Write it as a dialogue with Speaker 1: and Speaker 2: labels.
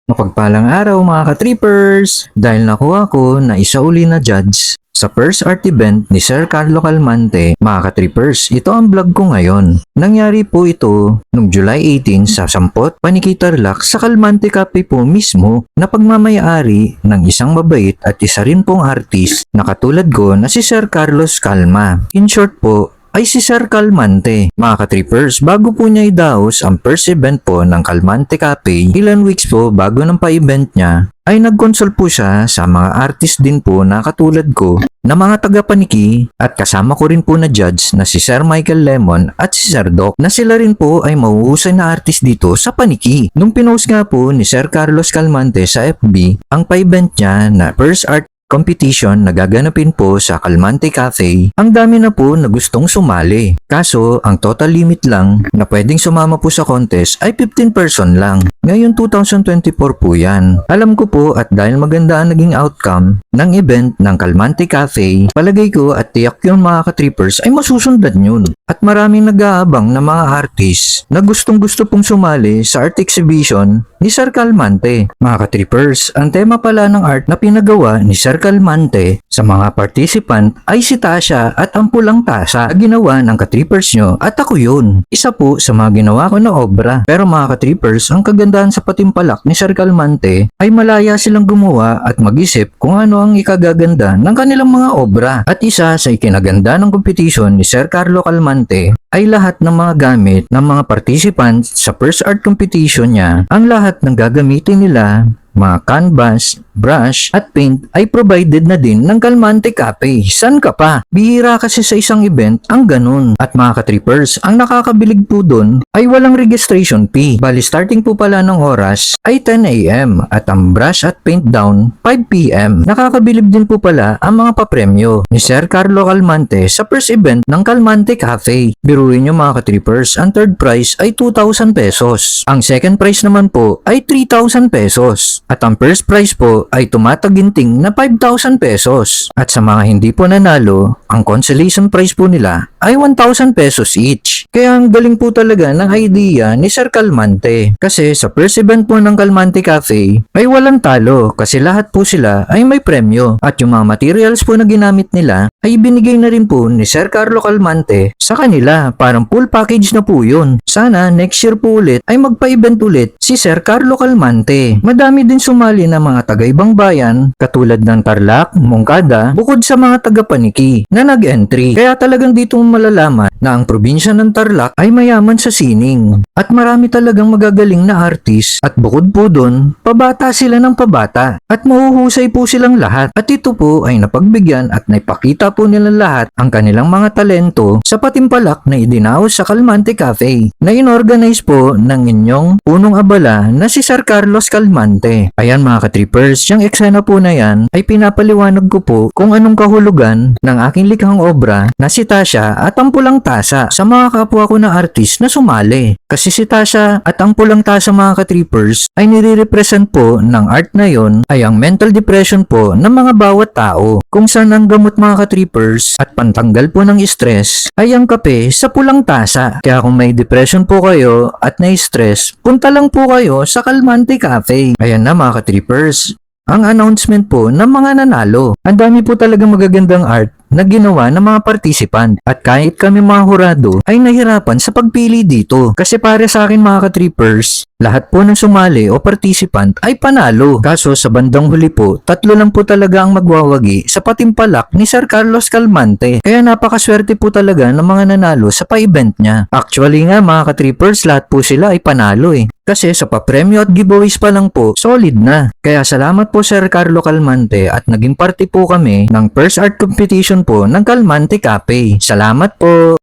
Speaker 1: Mapagpalang araw mga ka-trippers! Dahil nakuha ko na isa uli na judge sa first art event ni Sir Carlo Calmante, mga ka-trippers, ito ang vlog ko ngayon. Nangyari po ito noong July 18 sa Sampot, Panikitarlac sa Calmante Cafe po mismo na pagmamayari ng isang mabait at isa rin pong artist na katulad ko na si Sir Carlos Calma. In short po, ay si Sir Calmante. Mga ka-trippers, bago po niya idaos ang first event po ng Calmante Cafe, ilan weeks po bago ng pa-event niya, ay nag-consult po siya sa mga artist din po na katulad ko na mga taga-paniki at kasama ko rin po na judge na si Sir Michael Lemon at si Sir Doc na sila rin po ay mahuhusay na artist dito sa paniki. Nung pinost nga po ni Sir Carlos Calmante sa FB ang pa-event niya na first art competition na gaganapin po sa Calmante Cafe, ang dami na po na gustong sumali. Kaso, ang total limit lang na pwedeng sumama po sa contest ay 15 person lang. Ngayon 2024 po yan. Alam ko po at dahil maganda ang naging outcome ng event ng Calmante Cafe, palagay ko at tiyak yung mga ka-trippers ay masusundan yun. At maraming nag-aabang na mga artists na gustong gusto pong sumali sa art exhibition ni Sir Calmante. Mga ka-trippers, ang tema pala ng art na pinagawa ni Sir Calmante sa mga participant ay si Tasha at ang pulang tasa na ginawa ng ka-trippers nyo at ako yun. Isa po sa mga ginawa ko na obra. Pero mga ka-trippers, ang kagandahan sa patimpalak ni Sir Calmante ay malaya silang gumawa at mag-isip kung ano ang ikagaganda ng kanilang mga obra. At isa sa ikinaganda ng competition ni Sir Carlo Calmante ay lahat ng mga gamit ng mga participants sa first art competition niya, ang lahat ng gagamitin nila, mga canvas, brush, at paint ay provided na din ng Calmante Cafe. San ka pa? Bihira kasi sa isang event ang ganun. At mga ka-trippers, ang nakakabilig po dun ay walang registration fee. Bali starting po pala ng oras ay 10 AM at ang brush at paint down 5 PM. Nakakabilib din po pala ang mga papremyo ni Sir Carlo Calmante sa first event ng Calmante Cafe. Biruin nyo mga ka-trippers, ang third prize ay 2,000 pesos. Ang second prize naman po ay 3,000 pesos. At ang first prize po ay tumataginting na 5,000 pesos. At sa mga hindi po nanalo, ang consolation prize po nila ay 1,000 pesos each. Kaya ang galing po talaga ng idea ni Sir Calmante. Kasi sa first event po ng Calmante Cafe ay walang talo kasi lahat po sila ay may premyo. At yung mga materials po na ginamit nila ay binigay na rin po ni Sir Carlo Calmante sa kanila. Parang full package na po yun. Sana next year po ulit ay magpa-event ulit si Sir Carlo Calmante. Madami din sumali na mga taga-ibang bayan katulad ng Tarlac, Moncada, bukod sa mga taga-paniki na nag-entry. Kaya talagang dito mo malalaman na ang probinsya ng Tarlac ay mayaman sa sining. At marami talagang magagaling na artist at bukod po dun, pabata sila ng pabata at mahuhusay po silang lahat. At ito po ay napagbigyan at naipakita po nila lahat ang kanilang mga talento sa patimpalak na idinaos sa Calmante Cafe na inorganize po ng inyong punong abala na si Sir Carlos Calmante. Ayan mga ka-trippers, yung eksena po na yan ay pinapaliwanag ko po kung anong kahulugan ng aking likhang obra na si Tasha at ang pulang tasa sa mga kapwa ko na artist na sumali. Kasi si Tasha at ang pulang tasa mga ka-trippers ay nire-represent po ng art na yon ay ang mental depression po ng mga bawat tao. Kung saan ang gamot mga ka-trippers at pantanggal po ng stress ay ang kape sa pulang tasa. Kaya kung may depression po kayo at na-stress, punta lang po kayo sa Calmante Cafe. Ayan na mga ka-trippers, ang announcement po ng mga nanalo. Ang dami po talaga magagandang art na ginawa ng mga participant at kahit kami mga hurado ay nahirapan sa pagpili dito kasi para sa akin mga ka-trippers, lahat po ng sumali o participant ay panalo. Kaso sa bandang huli po, tatlo lang po talaga ang magwawagi sa patimpalak ni Sir Carlos Calmante. Kaya napakaswerte po talaga ng mga nanalo sa pa-event niya. Actually nga mga ka-trippers, lahat po sila ay panalo Kasi sa papremyo at giveaways pa lang po, solid na. Kaya salamat po Sir Carlo Calmante at naging party po kami ng first art competition po ng Calmante Cafe. Salamat po!